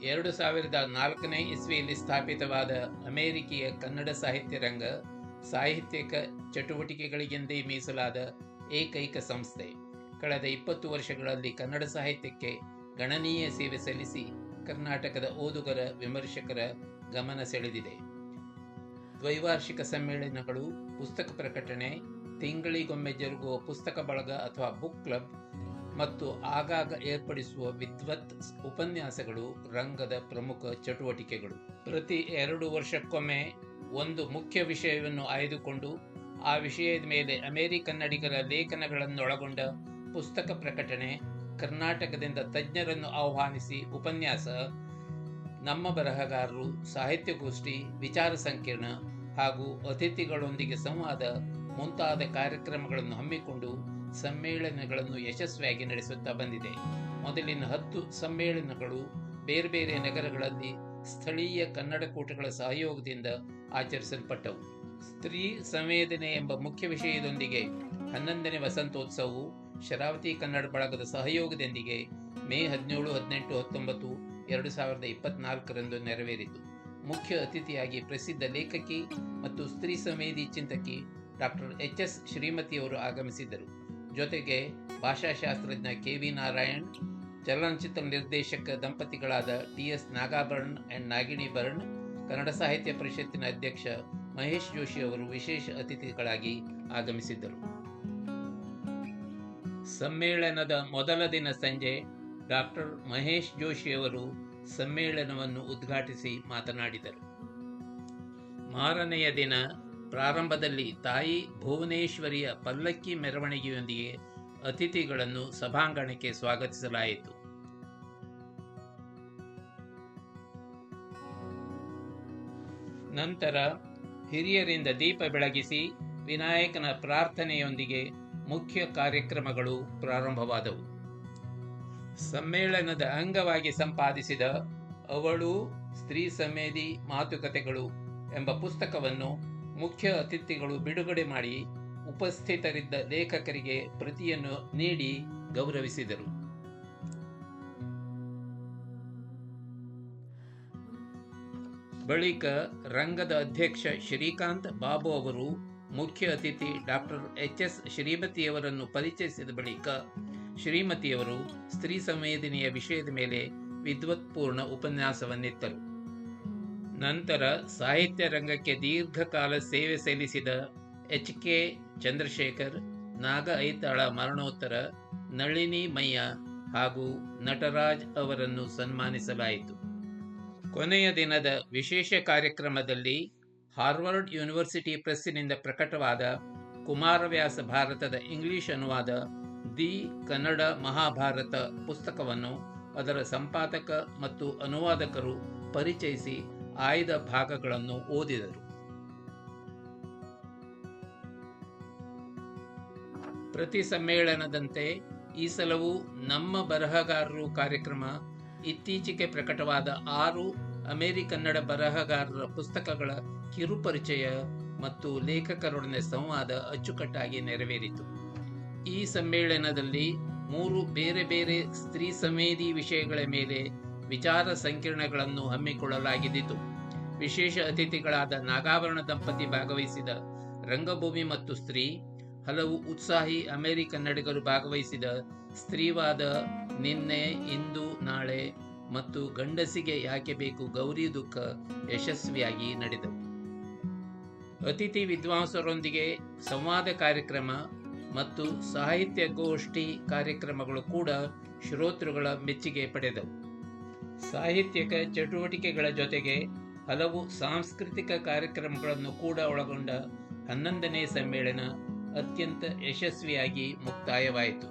2004ನೇ ಇಸ್ವಿಯಲ್ಲಿ ಸ್ಥಾಪಿತವಾದ ಅಮೆರಿಕೆಯ ಕನ್ನಡ ಸಾಹಿತ್ಯ ರಂಗ ಸಾಹಿತ್ಯಿಕ ಚಟುವಟಿಕೆಗಳಿಗೆಂದೇ ಮೀಸಲಾದ ಏಕೈಕ ಸಂಸ್ಥೆ. ಕಳೆದ 20 ವರ್ಷಗಳಲ್ಲಿ ಕನ್ನಡ ಸಾಹಿತ್ಯಕ್ಕೆ ಗಣನೀಯ ಸೇವೆ ಸಲ್ಲಿಸಿ ಕರ್ನಾಟಕದ ಓದುಗರ ವಿಮರ್ಶಕರ ಗಮನ ಸೆಳೆದಿದೆ. ದ್ವೈವಾರ್ಷಿಕ ಸಮ್ಮೇಳನಗಳು, ಪುಸ್ತಕ ಪ್ರಕಟಣೆ, ತಿಂಗಳಿಗೊಮ್ಮೆ ಜರುಗುವ ಪುಸ್ತಕ ಬಳಗ ಅಥವಾ ಬುಕ್ ಕ್ಲಬ್ ಮತ್ತು ಆಗಾಗ ಏರ್ಪಡಿಸುವ ವಿದ್ವತ್ ಉಪನ್ಯಾಸಗಳು ರಂಗದ ಪ್ರಮುಖ ಚಟುವಟಿಕೆಗಳು. ಪ್ರತಿ 2 ವರ್ಷಕ್ಕೊಮ್ಮೆ ಒಂದು ಮುಖ್ಯ ವಿಷಯವನ್ನು ಆಯ್ದುಕೊಂಡು ಆ ವಿಷಯದ ಮೇಲೆ ಅಮೆರಿಕನ್ನಡಿಗರ ಲೇಖನಗಳನ್ನೊಳಗೊಂಡ ಪುಸ್ತಕ ಪ್ರಕಟಣೆ, ಕರ್ನಾಟಕದಿಂದ ತಜ್ಞರನ್ನು ಆಹ್ವಾನಿಸಿ ಉಪನ್ಯಾಸ, ನಮ್ಮ ಬರಹಗಾರರು, ಸಾಹಿತ್ಯಗೋಷ್ಠಿ, ವಿಚಾರ ಸಂಕಿರಣ ಹಾಗೂ ಅತಿಥಿಗಳೊಂದಿಗೆ ಸಂವಾದ ಮುಂತಾದ ಕಾರ್ಯಕ್ರಮಗಳನ್ನು ಹಮ್ಮಿಕೊಂಡು ಸಮ್ಮೇಳನಗಳನ್ನು ಯಶಸ್ವಿಯಾಗಿ ನಡೆಸುತ್ತಾ ಬಂದಿದೆ. ಮೊದಲಿನ 10 ಸಮ್ಮೇಳನಗಳು ಬೇರೆ ಬೇರೆ ನಗರಗಳಲ್ಲಿ ಸ್ಥಳೀಯ ಕನ್ನಡಕೂಟಗಳ ಸಹಯೋಗದಿಂದ ಆಚರಿಸಲ್ಪಟ್ಟವು. ಸ್ತ್ರೀ ಸಂವೇದನೆ ಎಂಬ ಮುಖ್ಯ ವಿಷಯದೊಂದಿಗೆ 11ನೇ ವಸಂತೋತ್ಸವವು ಶರಾವತಿ ಕನ್ನಡ ಬಳಗದ ಸಹಯೋಗದೊಂದಿಗೆ ಮೇ 17, 18, 19, 2024ರಂದು ನೆರವೇರಿತು. ಮುಖ್ಯ ಅತಿಥಿಯಾಗಿ ಪ್ರಸಿದ್ಧ ಲೇಖಕಿ ಮತ್ತು ಸ್ತ್ರೀ ಸಂವೇದಿ ಚಿಂತಕಿ ಡಾಕ್ಟರ್ ಎಚ್.ಎಸ್. ಶ್ರೀಮತಿಯವರು ಆಗಮಿಸಿದ್ದರು. ಜೊತೆಗೆ ಭಾಷಾಶಾಸ್ತ್ರಜ್ಞ ಕೆ.ವಿ. ನಾರಾಯಣ್, ಚಲನಚಿತ್ರ ನಿರ್ದೇಶಕ ದಂಪತಿಗಳಾದ ಟಿ.ಎಸ್. ನಾಗಾಭರಣ್ ಅಂಡ್ ನಾಗಿಣಿ ಭರಣ್, ಕನ್ನಡ ಸಾಹಿತ್ಯ ಪರಿಷತ್ತಿನ ಅಧ್ಯಕ್ಷ ಮಹೇಶ್ ಜೋಶಿ ಅವರು ವಿಶೇಷ ಅತಿಥಿಗಳಾಗಿ ಆಗಮಿಸಿದ್ದರು. ಸಮ್ಮೇಳನದ ಮೊದಲ ದಿನ ಸಂಜೆ ಡಾಕ್ಟರ್ ಮಹೇಶ್ ಜೋಶಿ ಅವರು ಸಮ್ಮೇಳನವನ್ನು ಉದ್ಘಾಟಿಸಿ ಮಾತನಾಡಿದರು. ಮಾರನೆಯ ದಿನ ಪ್ರಾರಂಭದಲ್ಲಿ ತಾಯಿ ಭುವನೇಶ್ವರಿಯ ಪಲ್ಲಕ್ಕಿ ಮೆರವಣಿಗೆಯೊಂದಿಗೆ ಅತಿಥಿಗಳನ್ನು ಸಭಾಂಗಣಕ್ಕೆ ಸ್ವಾಗತಿಸಲಾಯಿತು. ನಂತರ ಹಿರಿಯರಿಂದ ದೀಪ ಬೆಳಗಿಸಿ ವಿನಾಯಕನ ಪ್ರಾರ್ಥನೆಯೊಂದಿಗೆ ಮುಖ್ಯ ಕಾರ್ಯಕ್ರಮಗಳು ಪ್ರಾರಂಭವಾದವು. ಸಮ್ಮೇಳನದ ಅಂಗವಾಗಿ ಸಂಪಾದಿಸಿದ ಅವಳು ಸ್ತ್ರೀ ಸಂವೇದಿ ಮಾತುಕತೆಗಳು ಎಂಬ ಪುಸ್ತಕವನ್ನು ಮುಖ್ಯ ಅತಿಥಿಗಳು ಬಿಡುಗಡೆ ಮಾಡಿ ಉಪಸ್ಥಿತರಿದ್ದ ಲೇಖಕರಿಗೆ ಪ್ರತಿಯನ್ನು ನೀಡಿ ಗೌರವಿಸಿದರು. ಬಳಿಕ ರಂಗದ ಅಧ್ಯಕ್ಷ ಶ್ರೀಕಾಂತ್ ಬಾಬು ಅವರು ಮುಖ್ಯ ಅತಿಥಿ ಡಾಕ್ಟರ್ ಎಚ್.ಎಸ್. ಶ್ರೀಮತಿಯವರನ್ನು ಪರಿಚಯಿಸಿದ ಬಳಿಕ ಶ್ರೀಮತಿಯವರು ಸ್ತ್ರೀ ಸಂವೇದನೆಯ ವಿಷಯದ ಮೇಲೆ ವಿದ್ವತ್ಪೂರ್ಣ ಉಪನ್ಯಾಸವನ್ನಿತ್ತರು. ನಂತರ ಸಾಹಿತ್ಯ ರಂಗಕ್ಕೆ ದೀರ್ಘಕಾಲ ಸೇವೆ ಸಲ್ಲಿಸಿದ ಎಚ್.ಕೆ. ಚಂದ್ರಶೇಖರ್, ನಾಗ ಐತಾಳ ಮರಣೋತ್ತರ, ನಳಿನಿ ಮಯ್ಯ ಹಾಗೂ ನಟರಾಜ್ ಅವರನ್ನು ಸನ್ಮಾನಿಸಲಾಯಿತು. ಕೊನೆಯ ದಿನದ ವಿಶೇಷ ಕಾರ್ಯಕ್ರಮದಲ್ಲಿ ಹಾರ್ವರ್ಡ್ ಯೂನಿವರ್ಸಿಟಿ ಪ್ರೆಸ್ಸಿನಿಂದ ಪ್ರಕಟವಾದ ಕುಮಾರವ್ಯಾಸ ಭಾರತದ ಇಂಗ್ಲಿಷ್ ಅನುವಾದ ದಿ ಕನ್ನಡ ಮಹಾಭಾರತ ಪುಸ್ತಕವನ್ನು ಅದರ ಸಂಪಾದಕ ಮತ್ತು ಅನುವಾದಕರು ಪರಿಚಯಿಸಿ ಆಯ್ದ ಭಾಗಗಳನ್ನು ಓದಿದರು. ಪ್ರತಿ ಸಮ್ಮೇಳನದಂತೆ ಈ ಸಲವೂ ನಮ್ಮ ಬರಹಗಾರರು ಕಾರ್ಯಕ್ರಮ ಇತ್ತೀಚೆಗೆ ಪ್ರಕಟವಾದ 6 ಅಮೆರಿಕನ್ನಡ ಬರಹಗಾರರ ಪುಸ್ತಕಗಳ ಕಿರುಪರಿಚಯ ಮತ್ತು ಲೇಖಕರೊಡನೆ ಸಂವಾದ ಅಚ್ಚುಕಟ್ಟಾಗಿ ನೆರವೇರಿತು. ಈ ಸಮ್ಮೇಳನದಲ್ಲಿ 3 ಬೇರೆ ಬೇರೆ ಸ್ತ್ರೀ ಸಂವೇದಿ ವಿಷಯಗಳ ಮೇಲೆ ವಿಚಾರ ಸಂಕಿರಣಗಳನ್ನು ಹಮ್ಮಿಕೊಳ್ಳಲಾಗಿದ್ದಿತು. ವಿಶೇಷ ಅತಿಥಿಗಳಾದ ನಾಗಾಭರಣ ದಂಪತಿ ಭಾಗವಹಿಸಿದ ರಂಗಭೂಮಿ ಮತ್ತು ಸ್ತ್ರೀ, ಹಲವು ಉತ್ಸಾಹಿ ಅಮೆರಿಕನ್ನಡಿಗರು ಭಾಗವಹಿಸಿದ ಸ್ತ್ರೀವಾದ, ನಿನ್ನೆ, ಇಂದು, ನಾಳೆ ಮತ್ತು ಗಂಡಸಿಗೆ ಯಾಕೆ ಬೇಕು ಗೌರಿ ದುಃಖ ಯಶಸ್ವಿಯಾಗಿ ನಡೆದವು. ಅತಿಥಿ ವಿದ್ವಾಂಸರೊಂದಿಗೆ ಸಂವಾದ ಕಾರ್ಯಕ್ರಮ ಮತ್ತು ಸಾಹಿತ್ಯ ಗೋಷ್ಠಿ ಕಾರ್ಯಕ್ರಮಗಳು ಕೂಡ ಶ್ರೋತೃಗಳ ಮೆಚ್ಚುಗೆ ಪಡೆದವು. ಸಾಹಿತ್ಯಿಕ ಚಟುವಟಿಕೆಗಳ ಜೊತೆಗೆ ಹಲವು ಸಾಂಸ್ಕೃತಿಕ ಕಾರ್ಯಕ್ರಮಗಳನ್ನು ಕೂಡ ಒಳಗೊಂಡ 11ನೇ ಸಮ್ಮೇಳನ ಅತ್ಯಂತ ಯಶಸ್ವಿಯಾಗಿ ಮುಕ್ತಾಯವಾಯಿತು.